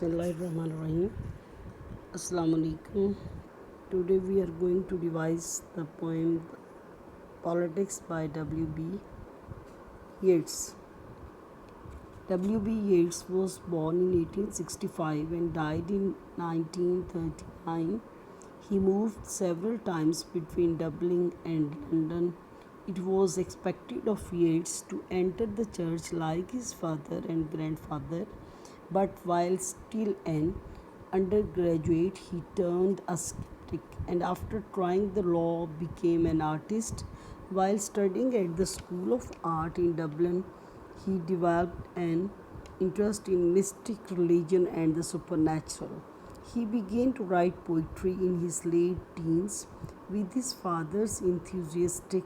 Bismillahirrahmanirrahim. Assalamu alaikum. Today we are going to revise the poem Politics by W.B. Yeats. W.B. Yeats was born in 1865 and died in 1939. He moved several times between Dublin and London. It was expected of Yeats to enter the church like his father and grandfather, but while still an undergraduate, he turned a skeptic and, after trying the law, became an artist. While studying at the School of Art in Dublin, he developed an interest in mystic religion and the supernatural. He began to write poetry in his late teens with his father's enthusiastic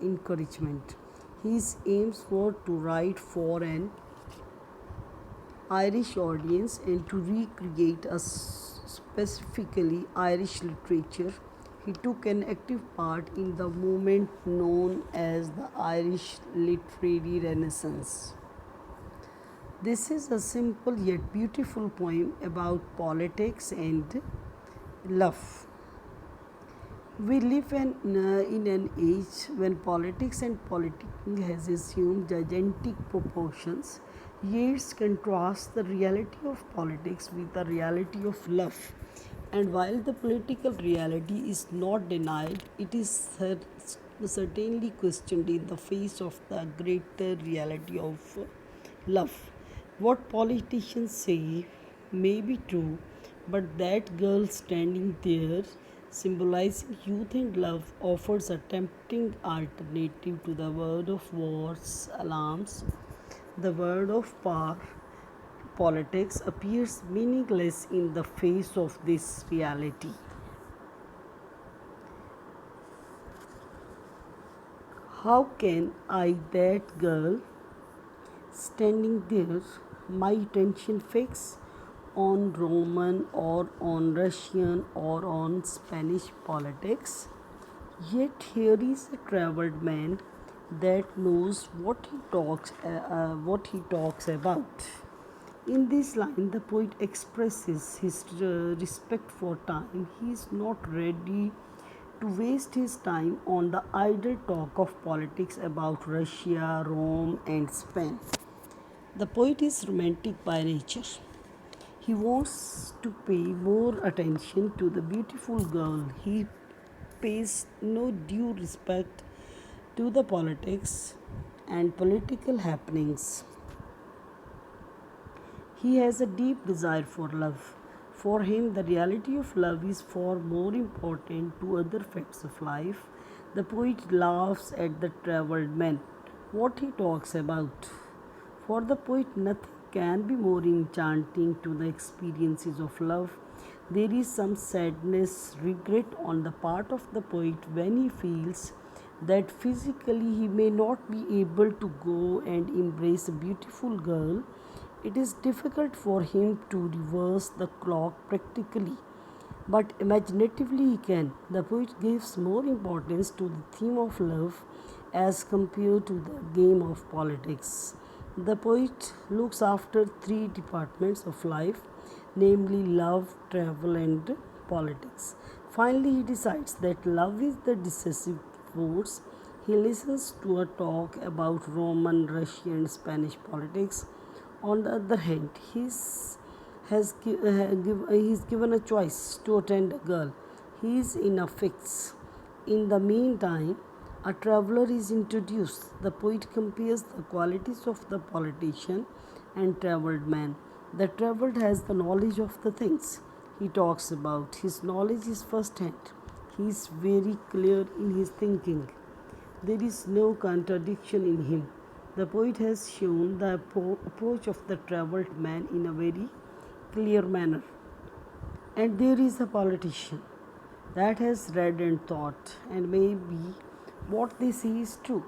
encouragement. His aims were to write for an Irish audience and to recreate a specifically Irish literature. He took an active part in the movement known as the Irish Literary Renaissance. This is a simple yet beautiful poem about politics and love. We live in an age when politics and politicking has assumed gigantic proportions. Yeats contrasts the reality of politics with the reality of love. And while the political reality is not denied, it is certainly questioned in the face of the greater reality of love. What politicians say may be true, but that girl standing there, symbolizing youth and love, offers a tempting alternative to the word of war's alarms. The word of power, politics, appears meaningless in the face of this reality. How can I, that girl, standing there, my attention fix on Roman or on Russian or on Spanish politics? Yet here is a travelled man that knows what he talks about. In this line, the poet expresses his respect for time. He is not ready to waste his time on the idle talk of politics about Russia, Rome, and Spain. The poet is romantic by nature. He wants to pay more attention to the beautiful girl. He pays no due respect to the politics and political happenings. He has a deep desire for love. For him, the reality of love is far more important to other facts of life. The poet laughs at the travelled man. What he talks about. For the poet, nothing can be more enchanting to the experiences of love. There is some sadness, regret on the part of the poet when he feels that physically he may not be able to go and embrace a beautiful girl. It is difficult for him to reverse the clock practically, but imaginatively he can. The poet gives more importance to the theme of love as compared to the game of politics. The poet looks after three departments of life, namely love, travel, and politics. Finally, he decides that love is the decisive force. He listens to a talk about Roman, Russian, and Spanish politics. On the other hand, he's given a choice to attend a girl. He is in a fix. In the meantime, a traveler is introduced. The poet compares the qualities of the politician and travelled man. The travelled has the knowledge of the things he talks about. His knowledge is first hand. He is very clear in his thinking. There is no contradiction in him. The poet has shown the approach of the travelled man in a very clear manner. And there is a politician that has read and thought, and maybe what they say is true,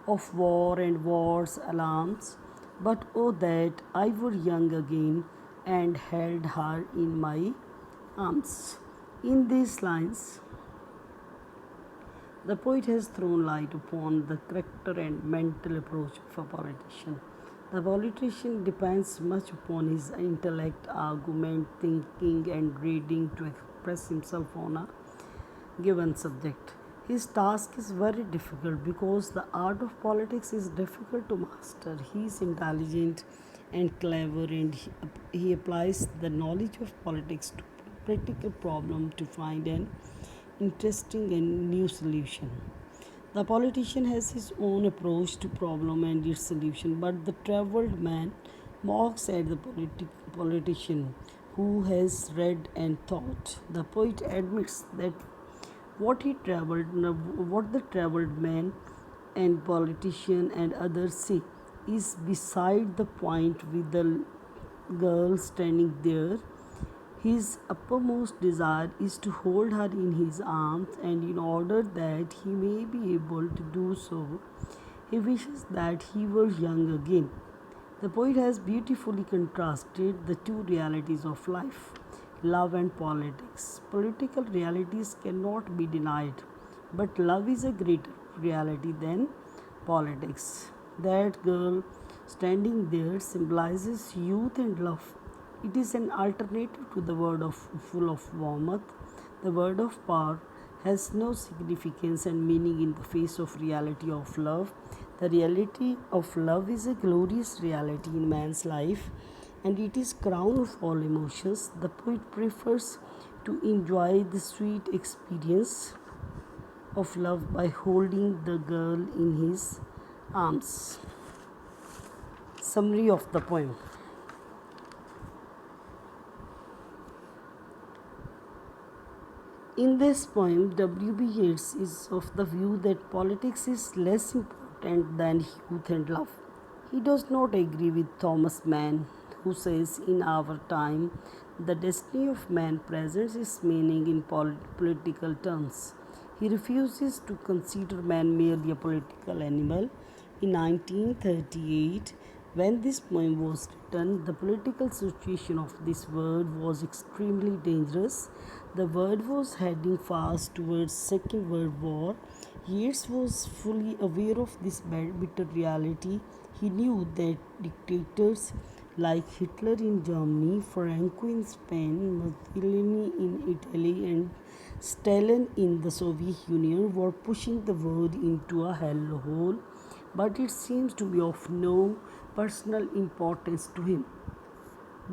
of war and war's alarms. But oh, that I were young again and held her in my arms. In these lines, the poet has thrown light upon the character and mental approach of a politician. The politician depends much upon his intellect, argument, thinking, and reading to express himself on a given subject. His task is very difficult because the art of politics is difficult to master. He is intelligent and clever, and he applies the knowledge of politics to practical problem to find an interesting and new solution. The politician has his own approach to problem and its solution, but the traveled man mocks at the politician who has read and thought. The poet admits that what the traveled man and politician and others say is beside the point. With the girl standing there, his uppermost desire is to hold her in his arms, and in order that he may be able to do so, he wishes that he were young again. The poet has beautifully contrasted the two realities of life, love and politics. Political realities cannot be denied, but love is a greater reality than politics. That girl standing there symbolizes youth and love. It is an alternative to the word of full of warmth. The word of power has no significance and meaning in the face of reality of love. The reality of love is a glorious reality in man's life, and it is crown of all emotions. The poet prefers to enjoy the sweet experience of love by holding the girl in his arms. Summary of the poem. In this poem, W.B. Yeats is of the view that politics is less important than youth and love. He does not agree with Thomas Mann, who says in our time the destiny of man presents its meaning in political terms. He refuses to consider man merely a political animal. In 1938, when this poem was written, the political situation of this world was extremely dangerous. The world was heading fast towards Second World War. Yeats was fully aware of this bitter reality. He knew that dictators like Hitler in Germany, Franco in Spain, Mussolini in Italy, and Stalin in the Soviet Union were pushing the world into a hellhole, but it seems to be of no personal importance to him.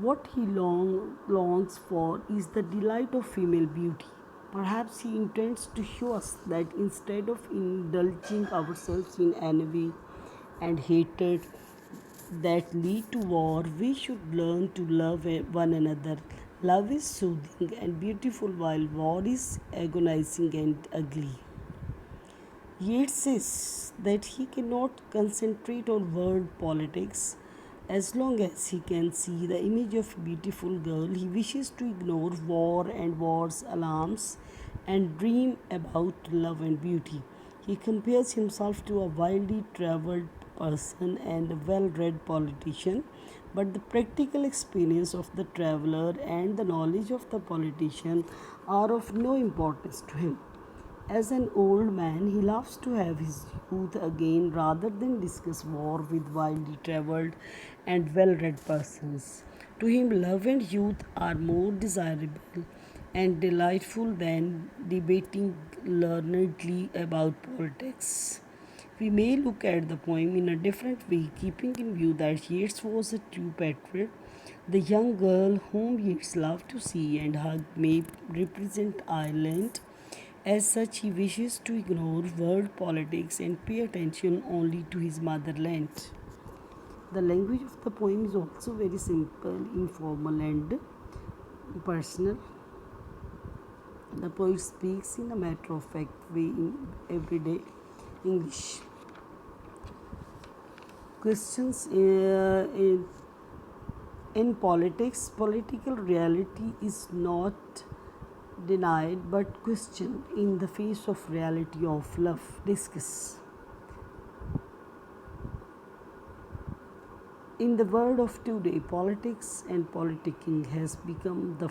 What he longs for is the delight of female beauty. Perhaps he intends to show us that instead of indulging ourselves in envy and hatred that lead to war, we should learn to love one another. Love is soothing and beautiful, while war is agonizing and ugly. Yeats says that he cannot concentrate on world politics. As long as he can see the image of a beautiful girl, he wishes to ignore war and war's alarms and dream about love and beauty. He compares himself to a widely traveled person and a well read politician, but the practical experience of the traveler and the knowledge of the politician are of no importance to him. As an old man, he loves to have his youth again rather than discuss war with widely travelled and well read persons. To him, love and youth are more desirable and delightful than debating learnedly about politics. We may look at the poem in a different way, keeping in view that Yeats was a true patriot. The young girl whom Yeats loved to see and hug may represent Ireland. As such, he wishes to ignore world politics and pay attention only to his motherland. The language of the poem is also very simple, informal, and personal. The poet speaks in a matter of fact way in everyday English. Questions in politics, political reality is not denied but questioned in the face of reality of love. Discuss. In the world of today, politics and politicking has become the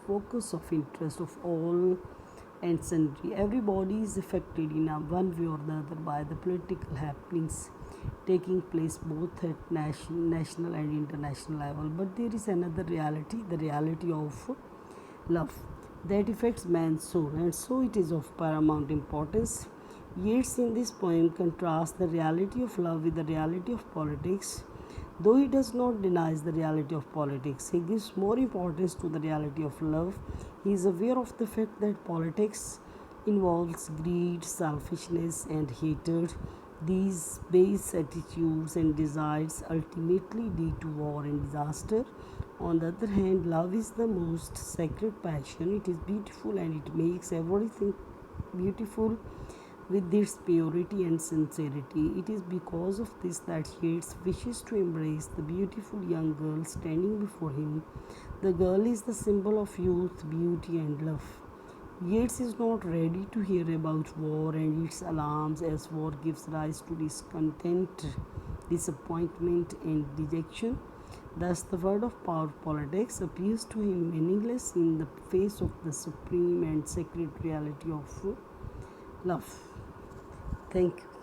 focus of interest of all and sundry. Everybody is affected in one way or the other by the political happenings. taking place both at national and international level. But there is another reality, the reality of love, that affects man's soul, and so it is of paramount importance. Yeats in this poem contrasts the reality of love with the reality of politics. Though he does not deny the reality of politics, he gives more importance to the reality of love. He is aware of the fact that politics involves greed, selfishness, and hatred. These base attitudes and desires ultimately lead to war and disaster. On the other hand, love is the most sacred passion. It is beautiful and it makes everything beautiful with its purity and sincerity. It is because of this that Yeats wishes to embrace the beautiful young girl standing before him. The girl is the symbol of youth, beauty, and love. Yeats is not ready to hear about war and its alarms, as war gives rise to discontent, disappointment, and dejection. Thus, the word of power politics appears to him meaningless in the face of the supreme and sacred reality of love. Thank you.